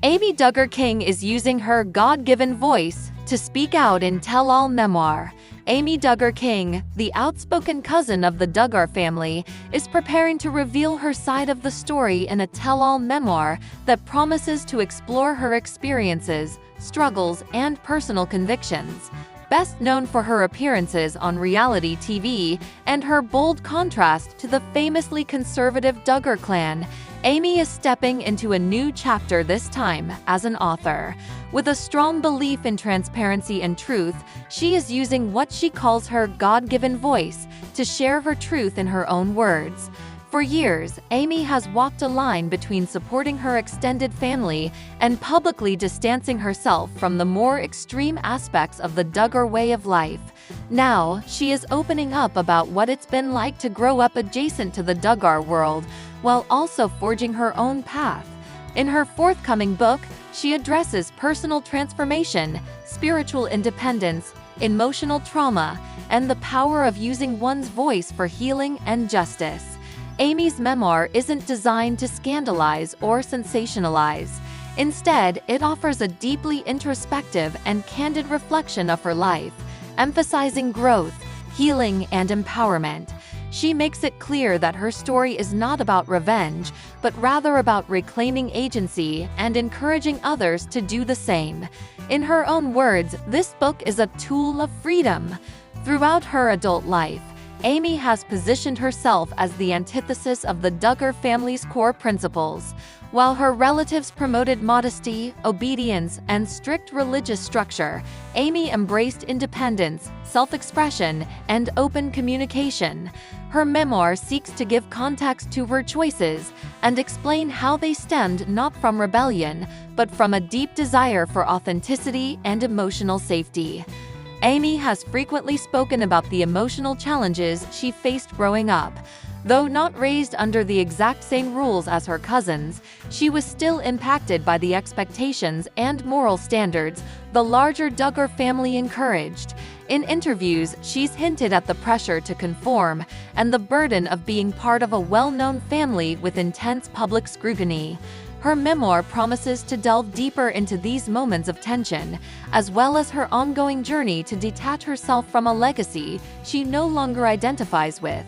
Amy Duggar King is using her God-given voice to speak out in tell-all memoir. Amy Duggar King, the outspoken cousin of the Duggar family, is preparing to reveal her side of the story in a tell-all memoir that promises to explore her experiences, struggles, and personal convictions. Best known for her appearances on reality TV and her bold contrast to the famously conservative Duggar clan, Amy is stepping into a new chapter this time as an author. With a strong belief in transparency and truth, she is using what she calls her God-given voice to share her truth in her own words. For years, Amy has walked a line between supporting her extended family and publicly distancing herself from the more extreme aspects of the Duggar way of life. Now, she is opening up about what it's been like to grow up adjacent to the Duggar world, while also forging her own path. In her forthcoming book, she addresses personal transformation, spiritual independence, emotional trauma, and the power of using one's voice for healing and justice. Amy's memoir isn't designed to scandalize or sensationalize. Instead, it offers a deeply introspective and candid reflection of her life, emphasizing growth, healing, and empowerment. She makes it clear that her story is not about revenge, but rather about reclaiming agency and encouraging others to do the same. In her own words, this book is a tool of freedom. Throughout her adult life, Amy has positioned herself as the antithesis of the Duggar family's core principles. While her relatives promoted modesty, obedience, and strict religious structure, Amy embraced independence, self-expression, and open communication. Her memoir seeks to give context to her choices and explain how they stemmed not from rebellion, but from a deep desire for authenticity and emotional safety. Amy has frequently spoken about the emotional challenges she faced growing up. Though not raised under the exact same rules as her cousins, she was still impacted by the expectations and moral standards the larger Duggar family encouraged. In interviews, she's hinted at the pressure to conform and the burden of being part of a well-known family with intense public scrutiny. Her memoir promises to delve deeper into these moments of tension, as well as her ongoing journey to detach herself from a legacy she no longer identifies with.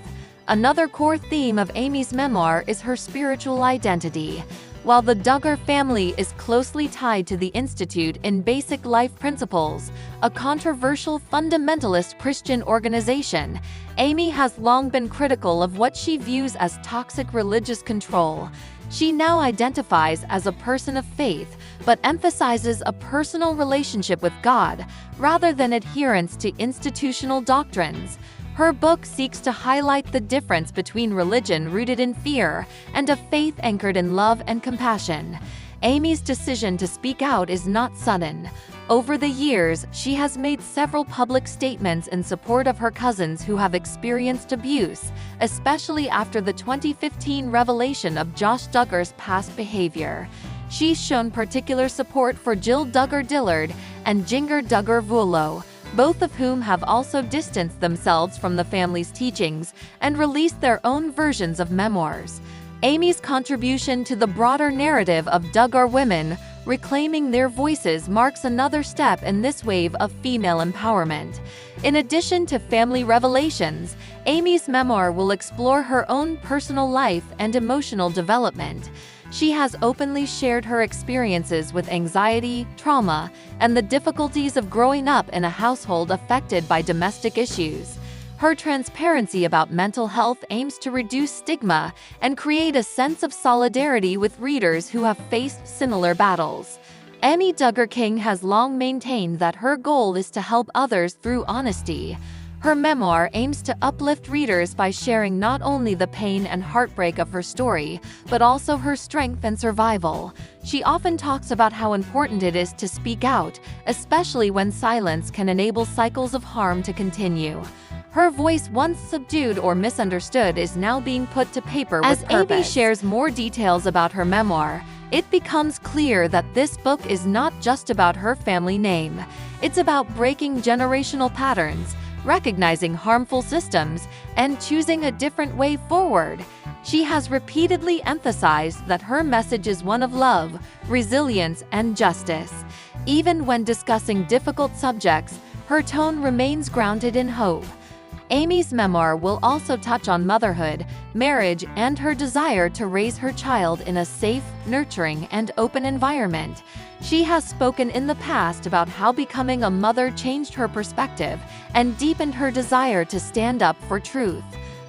Another core theme of Amy's memoir is her spiritual identity. While the Duggar family is closely tied to the Institute in Basic Life Principles, a controversial fundamentalist Christian organization, Amy has long been critical of what she views as toxic religious control. She now identifies as a person of faith, but emphasizes a personal relationship with God, rather than adherence to institutional doctrines. Her book seeks to highlight the difference between religion rooted in fear and a faith anchored in love and compassion. Amy's decision to speak out is not sudden. Over the years, she has made several public statements in support of her cousins who have experienced abuse, especially after the 2015 revelation of Josh Duggar's past behavior. She's shown particular support for Jill Duggar Dillard and Jinger Duggar Vuolo, both of whom have also distanced themselves from the family's teachings and released their own versions of memoirs. Amy's contribution to the broader narrative of Duggar women reclaiming their voices marks another step in this wave of female empowerment. In addition to family revelations, Amy's memoir will explore her own personal life and emotional development. She has openly shared her experiences with anxiety, trauma, and the difficulties of growing up in a household affected by domestic issues. Her transparency about mental health aims to reduce stigma and create a sense of solidarity with readers who have faced similar battles. Amy Duggar King has long maintained that her goal is to help others through honesty. Her memoir aims to uplift readers by sharing not only the pain and heartbreak of her story, but also her strength and survival. She often talks about how important it is to speak out, especially when silence can enable cycles of harm to continue. Her voice, once subdued or misunderstood, is now being put to paper with purpose. As Amy shares more details about her memoir, it becomes clear that this book is not just about her family name. It's about breaking generational patterns, recognizing harmful systems, and choosing a different way forward. She has repeatedly emphasized that her message is one of love, resilience, and justice. Even when discussing difficult subjects, her tone remains grounded in hope. Amy's memoir will also touch on motherhood, marriage, and her desire to raise her child in a safe, nurturing, and open environment. She has spoken in the past about how becoming a mother changed her perspective and deepened her desire to stand up for truth.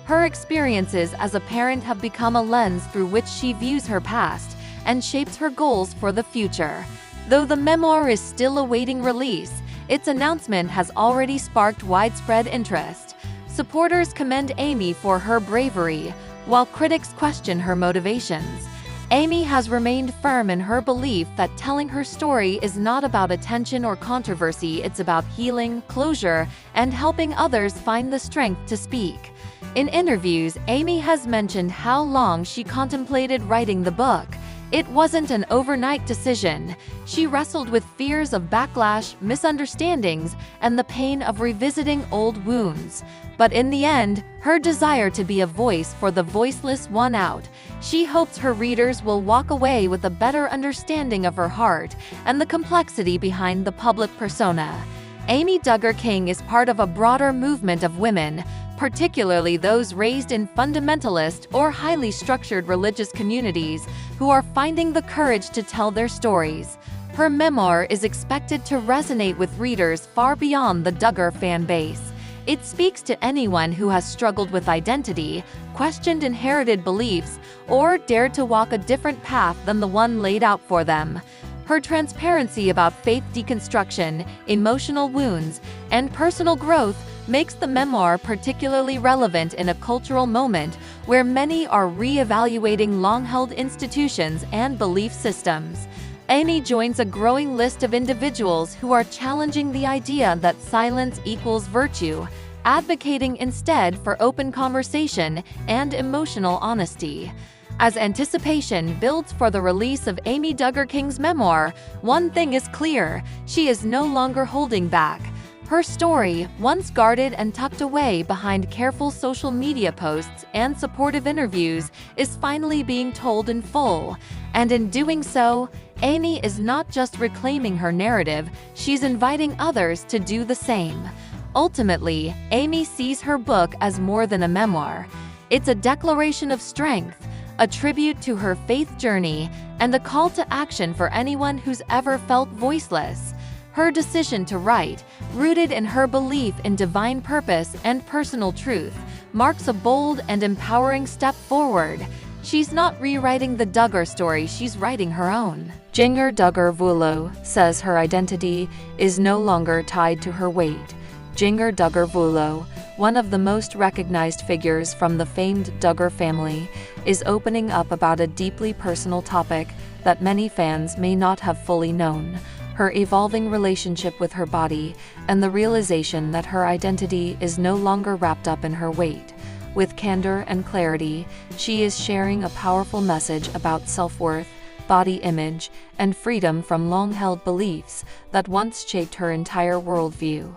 Her experiences as a parent have become a lens through which she views her past and shapes her goals for the future. Though the memoir is still awaiting release, its announcement has already sparked widespread interest. Supporters commend Amy for her bravery, while critics question her motivations. Amy has remained firm in her belief that telling her story is not about attention or controversy, it's about healing, closure, and helping others find the strength to speak. In interviews, Amy has mentioned how long she contemplated writing the book. It wasn't an overnight decision. She wrestled with fears of backlash, misunderstandings, and the pain of revisiting old wounds. But in the end, her desire to be a voice for the voiceless won out. She hopes her readers will walk away with a better understanding of her heart and the complexity behind the public persona. Amy Duggar King is part of a broader movement of women, particularly those raised in fundamentalist or highly structured religious communities, who are finding the courage to tell their stories. Her memoir is expected to resonate with readers far beyond the Duggar fan base. It speaks to anyone who has struggled with identity, questioned inherited beliefs, or dared to walk a different path than the one laid out for them. Her transparency about faith deconstruction, emotional wounds, and personal growth makes the memoir particularly relevant in a cultural moment where many are re-evaluating long-held institutions and belief systems. Amy joins a growing list of individuals who are challenging the idea that silence equals virtue, advocating instead for open conversation and emotional honesty. As anticipation builds for the release of Amy Duggar King's memoir, one thing is clear: she is no longer holding back. Her story, once guarded and tucked away behind careful social media posts and supportive interviews, is finally being told in full. And in doing so, Amy is not just reclaiming her narrative, she's inviting others to do the same. Ultimately, Amy sees her book as more than a memoir. It's a declaration of strength, a tribute to her faith journey, and a call to action for anyone who's ever felt voiceless. Her decision to write, rooted in her belief in divine purpose and personal truth, marks a bold and empowering step forward. She's not rewriting the Duggar story, she's writing her own. Jessa Duggar Vuolo says her identity is no longer tied to her weight. Jessa Duggar Vuolo, one of the most recognized figures from the famed Duggar family, is opening up about a deeply personal topic that many fans may not have fully known: her evolving relationship with her body and the realization that her identity is no longer wrapped up in her weight. With candor and clarity, she is sharing a powerful message about self-worth, body image, and freedom from long-held beliefs that once shaped her entire worldview.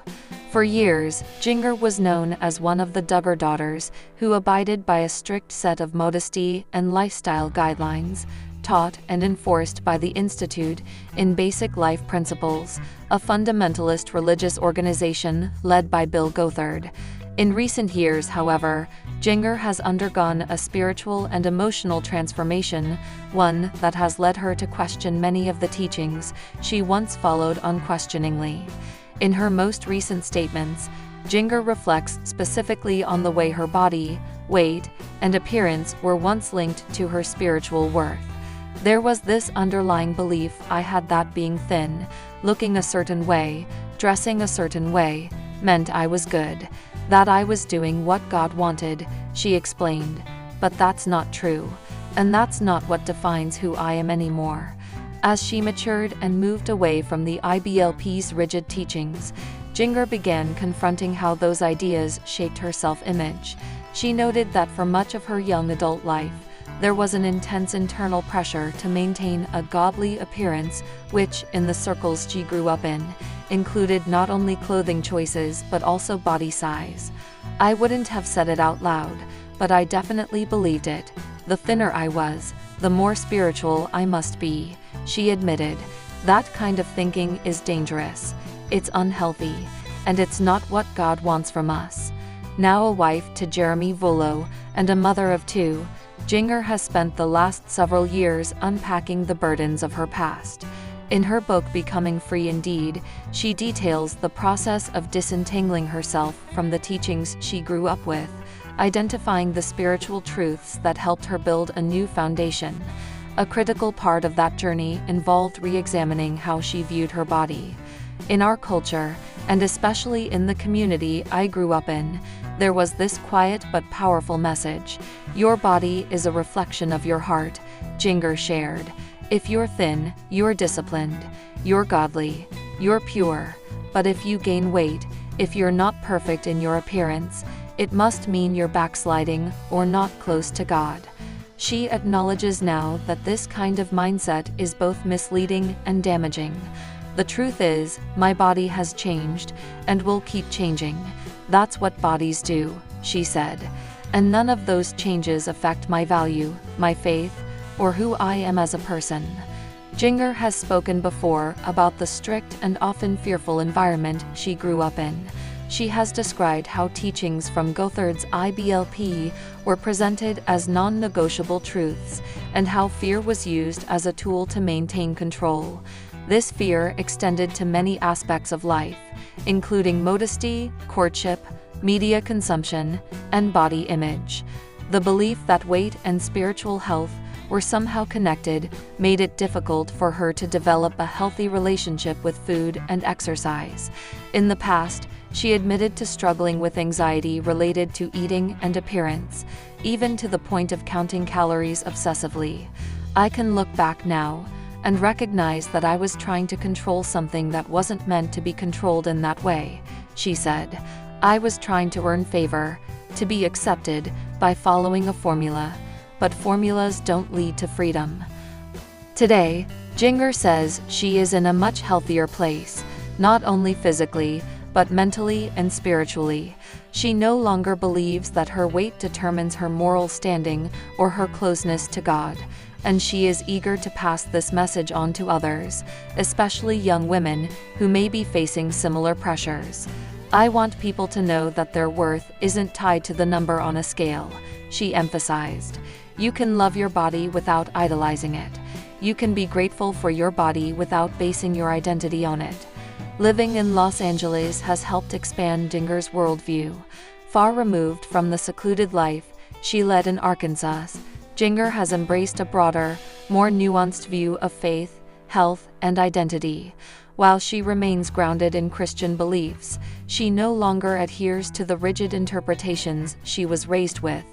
For years, Jessa was known as one of the Duggar daughters who abided by a strict set of modesty and lifestyle guidelines, taught and enforced by the Institute in Basic Life Principles, a fundamentalist religious organization led by Bill Gothard. In recent years, however, Jessa has undergone a spiritual and emotional transformation, one that has led her to question many of the teachings she once followed unquestioningly. In her most recent statements, Jessa reflects specifically on the way her body, weight, and appearance were once linked to her spiritual worth. There was this underlying belief I had that being thin, looking a certain way, dressing a certain way, meant I was good, that I was doing what God wanted, she explained. But that's not true, and that's not what defines who I am anymore. As she matured and moved away from the IBLP's rigid teachings, Jessa began confronting how those ideas shaped her self-image. She noted that for much of her young adult life, there was an intense internal pressure to maintain a godly appearance, which, in the circles she grew up in, included not only clothing choices but also body size. I wouldn't have said it out loud, but I definitely believed it. The thinner I was, the more spiritual I must be, she admitted. That kind of thinking is dangerous. It's unhealthy, and it's not what God wants from us. Now a wife to Jeremy Volo and a mother of two, Duggar has spent the last several years unpacking the burdens of her past. In her book Becoming Free Indeed, she details the process of disentangling herself from the teachings she grew up with, identifying the spiritual truths that helped her build a new foundation. A critical part of that journey involved re-examining how she viewed her body. In our culture, and especially in the community I grew up in, there was this quiet but powerful message: your body is a reflection of your heart, Duggar shared. If you're thin, you're disciplined, you're godly, you're pure. But if you gain weight, if you're not perfect in your appearance, it must mean you're backsliding or not close to God. She acknowledges now that this kind of mindset is both misleading and damaging. The truth is, my body has changed, and will keep changing. That's what bodies do, she said. And none of those changes affect my value, my faith, or who I am as a person. Duggar has spoken before about the strict and often fearful environment she grew up in. She has described how teachings from Gothard's IBLP were presented as non-negotiable truths, and how fear was used as a tool to maintain control. This fear extended to many aspects of life, including modesty, courtship, media consumption, and body image. The belief that weight and spiritual health were somehow connected made it difficult for her to develop a healthy relationship with food and exercise. In the past, she admitted to struggling with anxiety related to eating and appearance, even to the point of counting calories obsessively. I can look back now and recognize that I was trying to control something that wasn't meant to be controlled in that way, she said. I was trying to earn favor, to be accepted, by following a formula. But formulas don't lead to freedom. Today, Duggar says she is in a much healthier place, not only physically, but mentally and spiritually. She no longer believes that her weight determines her moral standing or her closeness to God, and she is eager to pass this message on to others, especially young women who may be facing similar pressures. I want people to know that their worth isn't tied to the number on a scale, she emphasized. You can love your body without idolizing it. You can be grateful for your body without basing your identity on it. Living in Los Angeles has helped expand Duggar's worldview. Far removed from the secluded life she led in Arkansas, Duggar has embraced a broader, more nuanced view of faith, health, and identity. While she remains grounded in Christian beliefs, she no longer adheres to the rigid interpretations she was raised with.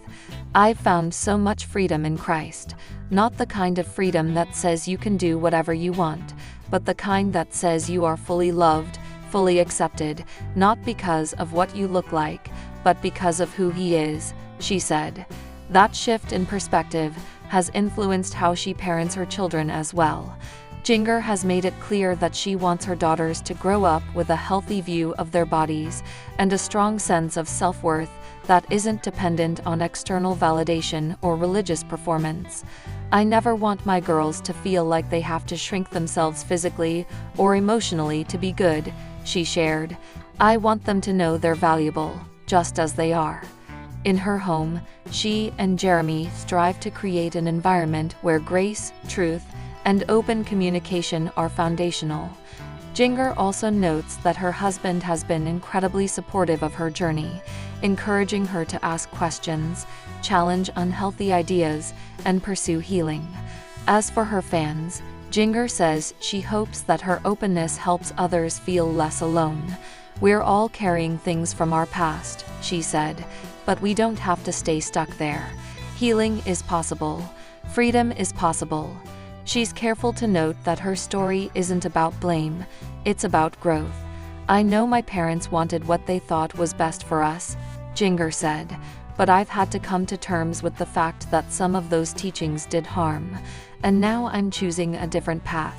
I've found so much freedom in Christ, not the kind of freedom that says you can do whatever you want, but the kind that says you are fully loved, fully accepted, not because of what you look like, but because of who He is, she said. That shift in perspective has influenced how she parents her children as well. Duggar has made it clear that she wants her daughters to grow up with a healthy view of their bodies and a strong sense of self-worth that isn't dependent on external validation or religious performance. I never want my girls to feel like they have to shrink themselves physically or emotionally to be good, she shared. I want them to know they're valuable, just as they are. In her home, she and Jeremy strive to create an environment where grace, truth, and open communication are foundational. Duggar also notes that her husband has been incredibly supportive of her journey, encouraging her to ask questions, challenge unhealthy ideas, and pursue healing. As for her fans, Duggar says she hopes that her openness helps others feel less alone. We're all carrying things from our past, she said, but we don't have to stay stuck there. Healing is possible. Freedom is possible. She's careful to note that her story isn't about blame, it's about growth. I know my parents wanted what they thought was best for us, Duggar said, but I've had to come to terms with the fact that some of those teachings did harm, and now I'm choosing a different path.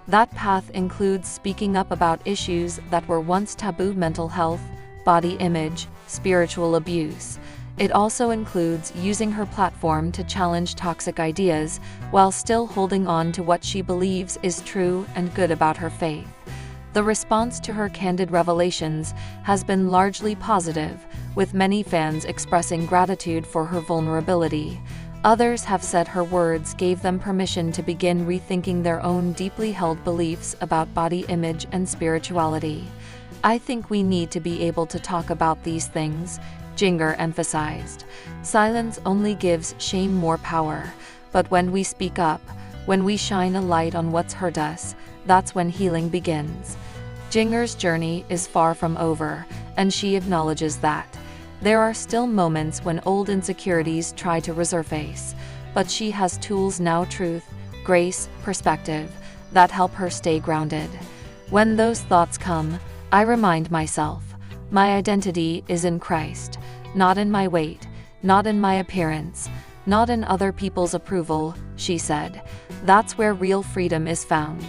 That path includes speaking up about issues that were once taboo: mental health, body image, spiritual abuse. It also includes using her platform to challenge toxic ideas while still holding on to what she believes is true and good about her faith. The response to her candid revelations has been largely positive, with many fans expressing gratitude for her vulnerability. Others have said her words gave them permission to begin rethinking their own deeply held beliefs about body image and spirituality. "I think we need to be able to talk about these things," Duggar emphasized. "Silence only gives shame more power, but when we speak up, when we shine a light on what's hurt us, that's when healing begins." Duggar's journey is far from over, and she acknowledges that. There are still moments when old insecurities try to resurface, but she has tools now: truth, grace, perspective, that help her stay grounded. "When those thoughts come, I remind myself, my identity is in Christ, not in my weight, not in my appearance, not in other people's approval," she said. That's where real freedom is found.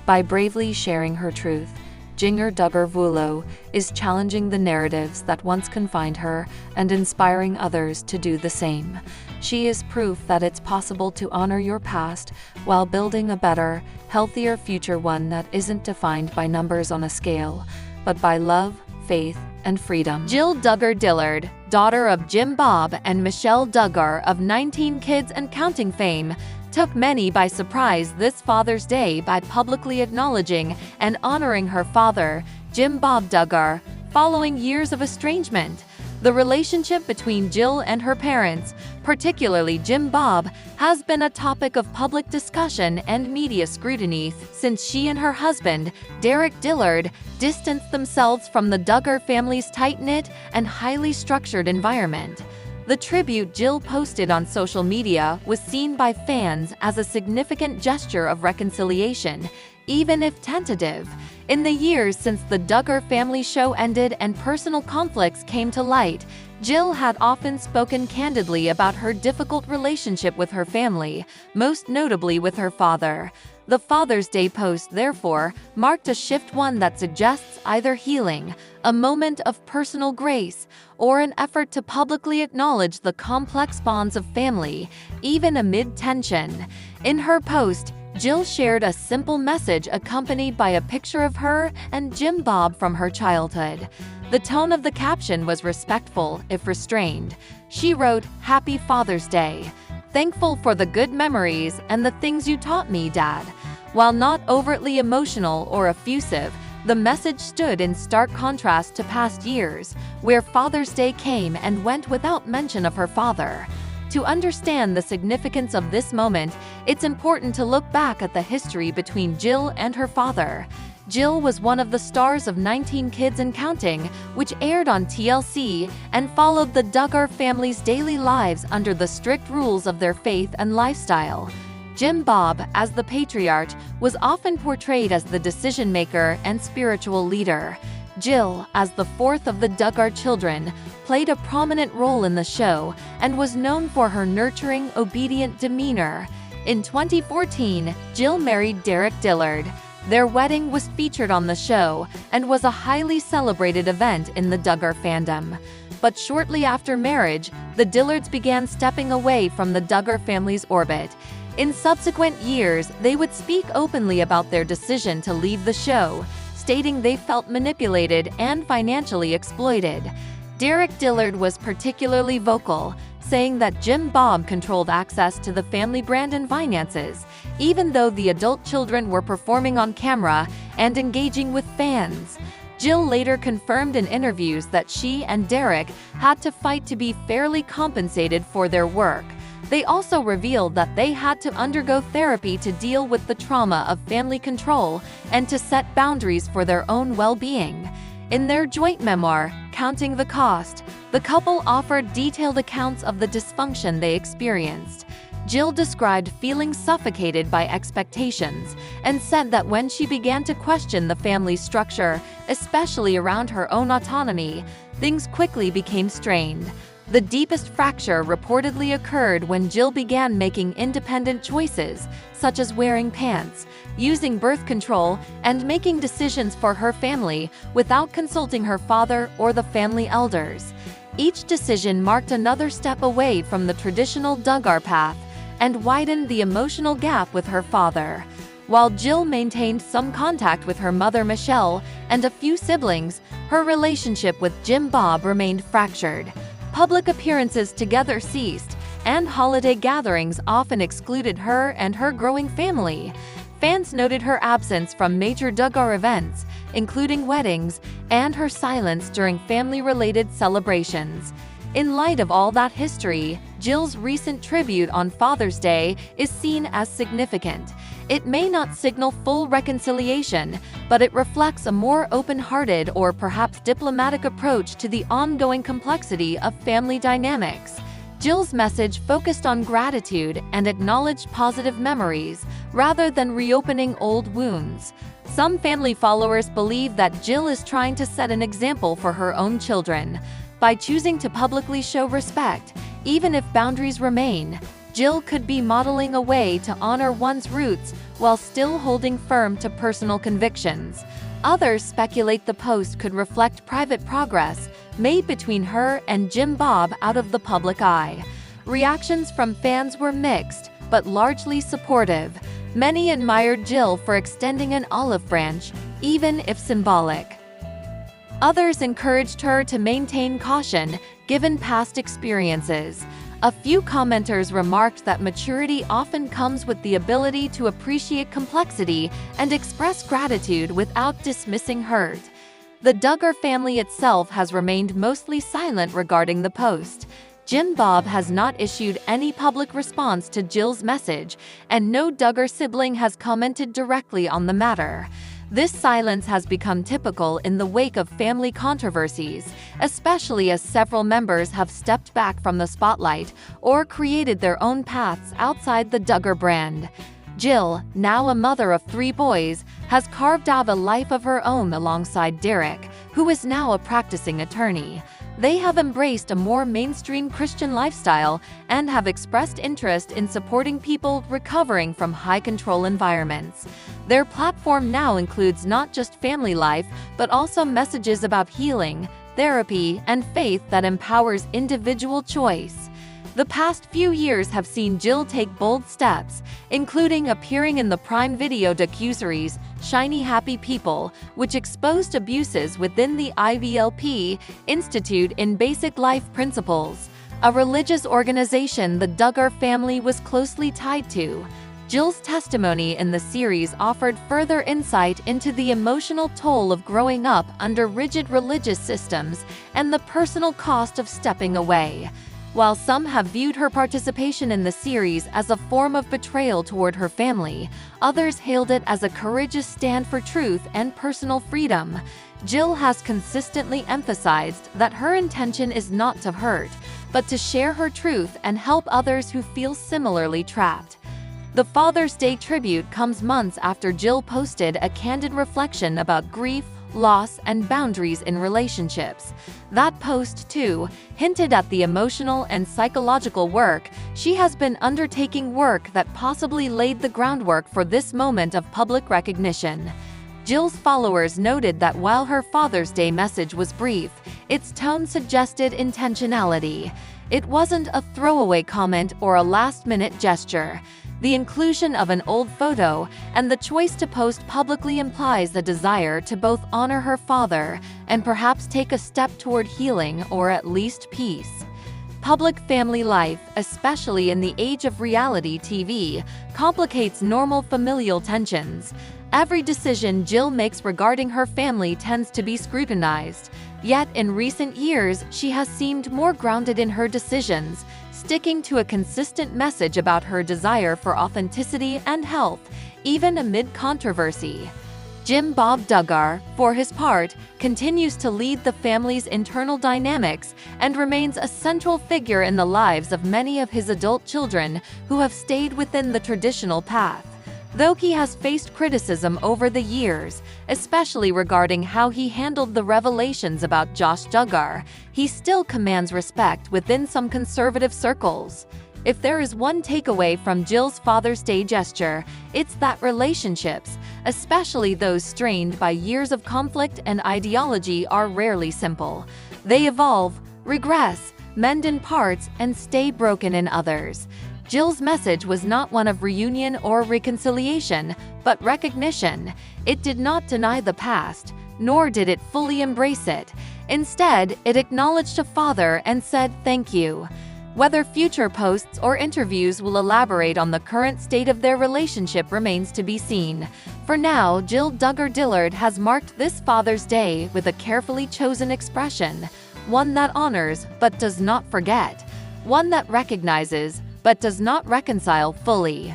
By bravely sharing her truth, Duggar is challenging the narratives that once confined her and inspiring others to do the same. She is proof that it's possible to honor your past while building a better, healthier future, one that isn't defined by numbers on a scale, but by love, faith, and freedom. Jill Duggar-Dillard, daughter of Jim Bob and Michelle Duggar of 19 Kids and Counting fame, took many by surprise this Father's Day by publicly acknowledging and honoring her father, Jim Bob Duggar, following years of estrangement. The relationship between Jill and her parents, particularly Jim Bob, has been a topic of public discussion and media scrutiny since she and her husband, Derek Dillard, distanced themselves from the Duggar family's tight-knit and highly structured environment. The tribute Jill posted on social media was seen by fans as a significant gesture of reconciliation, even if tentative. In the years since the Duggar family show ended and personal conflicts came to light, Jill had often spoken candidly about her difficult relationship with her family, most notably with her father. The Father's Day post, therefore, marked a shift, one that suggests either healing, a moment of personal grace, or an effort to publicly acknowledge the complex bonds of family, even amid tension. In her post, Jill shared a simple message accompanied by a picture of her and Jim Bob from her childhood. The tone of the caption was respectful, if restrained. She wrote, "Happy Father's Day. Thankful for the good memories and the things you taught me, Dad." While not overtly emotional or effusive, the message stood in stark contrast to past years, where Father's Day came and went without mention of her father. To understand the significance of this moment, it's important to look back at the history between Jill and her father. Jill was one of the stars of 19 Kids and Counting, which aired on TLC and followed the Duggar family's daily lives under the strict rules of their faith and lifestyle. Jim Bob, as the patriarch, was often portrayed as the decision-maker and spiritual leader. Jill, as the fourth of the Duggar children, played a prominent role in the show and was known for her nurturing, obedient demeanor. In 2014, Jill married Derek Dillard. Their wedding was featured on the show and was a highly celebrated event in the Duggar fandom. But shortly after marriage, the Dillards began stepping away from the Duggar family's orbit. In subsequent years, they would speak openly about their decision to leave the show, stating they felt manipulated and financially exploited. Derek Dillard was particularly vocal, saying that Jim Bob controlled access to the family brand and finances, even though the adult children were performing on camera and engaging with fans. Jill later confirmed in interviews that she and Derek had to fight to be fairly compensated for their work. They also revealed that they had to undergo therapy to deal with the trauma of family control and to set boundaries for their own well-being. In their joint memoir, Counting the Cost, the couple offered detailed accounts of the dysfunction they experienced. Jill described feeling suffocated by expectations and said that when she began to question the family's structure, especially around her own autonomy, things quickly became strained. The deepest fracture reportedly occurred when Jill began making independent choices, such as wearing pants, using birth control, and making decisions for her family without consulting her father or the family elders. Each decision marked another step away from the traditional Duggar path and widened the emotional gap with her father. While Jill maintained some contact with her mother Michelle and a few siblings, her relationship with Jim Bob remained fractured. Public appearances together ceased, and holiday gatherings often excluded her and her growing family. Fans noted her absence from major Duggar events, including weddings, and her silence during family-related celebrations. In light of all that history, Jill's recent tribute on Father's Day is seen as significant. It may not signal full reconciliation, but it reflects a more open-hearted or perhaps diplomatic approach to the ongoing complexity of family dynamics. Jill's message focused on gratitude and acknowledged positive memories, rather than reopening old wounds. Some family followers believe that Jill is trying to set an example for her own children. By choosing to publicly show respect, even if boundaries remain, Jill could be modeling a way to honor one's roots while still holding firm to personal convictions. Others speculate the post could reflect private progress made between her and Jim Bob out of the public eye. Reactions from fans were mixed, but largely supportive. Many admired Jill for extending an olive branch, even if symbolic. Others encouraged her to maintain caution, given past experiences. A few commenters remarked that maturity often comes with the ability to appreciate complexity and express gratitude without dismissing hurt. The Duggar family itself has remained mostly silent regarding the post. Jim Bob has not issued any public response to Jill's message, and no Duggar sibling has commented directly on the matter. This silence has become typical in the wake of family controversies, especially as several members have stepped back from the spotlight or created their own paths outside the Duggar brand. Jill, now a mother of 3 boys, has carved out a life of her own alongside Derek, who is now a practicing attorney. They have embraced a more mainstream Christian lifestyle and have expressed interest in supporting people recovering from high-control environments. Their platform now includes not just family life, but also messages about healing, therapy, and faith that empowers individual choice. The past few years have seen Jill take bold steps, including appearing in the Prime Video docuseries Shiny Happy People, which exposed abuses within the IVLP Institute in Basic Life Principles, a religious organization the Duggar family was closely tied to. Jill's testimony in the series offered further insight into the emotional toll of growing up under rigid religious systems and the personal cost of stepping away. While some have viewed her participation in the series as a form of betrayal toward her family, others hailed it as a courageous stand for truth and personal freedom. Jill has consistently emphasized that her intention is not to hurt, but to share her truth and help others who feel similarly trapped. The Father's Day tribute comes months after Jill posted a candid reflection about grief, loss, and boundaries in relationships. That post, too, hinted at the emotional and psychological work she has been undertaking, work that possibly laid the groundwork for this moment of public recognition. Jill's followers noted that while her Father's Day message was brief, its tone suggested intentionality. It wasn't a throwaway comment or a last-minute gesture. The inclusion of an old photo and the choice to post publicly implies a desire to both honor her father and perhaps take a step toward healing or at least peace. Public family life, especially in the age of reality TV, complicates normal familial tensions. Every decision Jill makes regarding her family tends to be scrutinized. Yet in recent years, she has seemed more grounded in her decisions, sticking to a consistent message about her desire for authenticity and health, even amid controversy. Jim Bob Duggar, for his part, continues to lead the family's internal dynamics and remains a central figure in the lives of many of his adult children who have stayed within the traditional path. Though he has faced criticism over the years, especially regarding how he handled the revelations about Josh Duggar, he still commands respect within some conservative circles. If there is one takeaway from Jill's Father's Day gesture, it's that relationships, especially those strained by years of conflict and ideology, are rarely simple. They evolve, regress, mend in parts, and stay broken in others. Jill's message was not one of reunion or reconciliation, but recognition. It did not deny the past, nor did it fully embrace it. Instead, it acknowledged a father and said thank you. Whether future posts or interviews will elaborate on the current state of their relationship remains to be seen. For now, Jill Duggar Dillard has marked this Father's Day with a carefully chosen expression, one that honors but does not forget, one that recognizes but does not reconcile fully.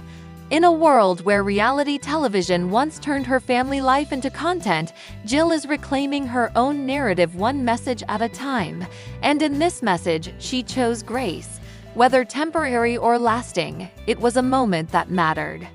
In a world where reality television once turned her family life into content, Jill is reclaiming her own narrative one message at a time. And in this message, she chose grace. Whether temporary or lasting, it was a moment that mattered.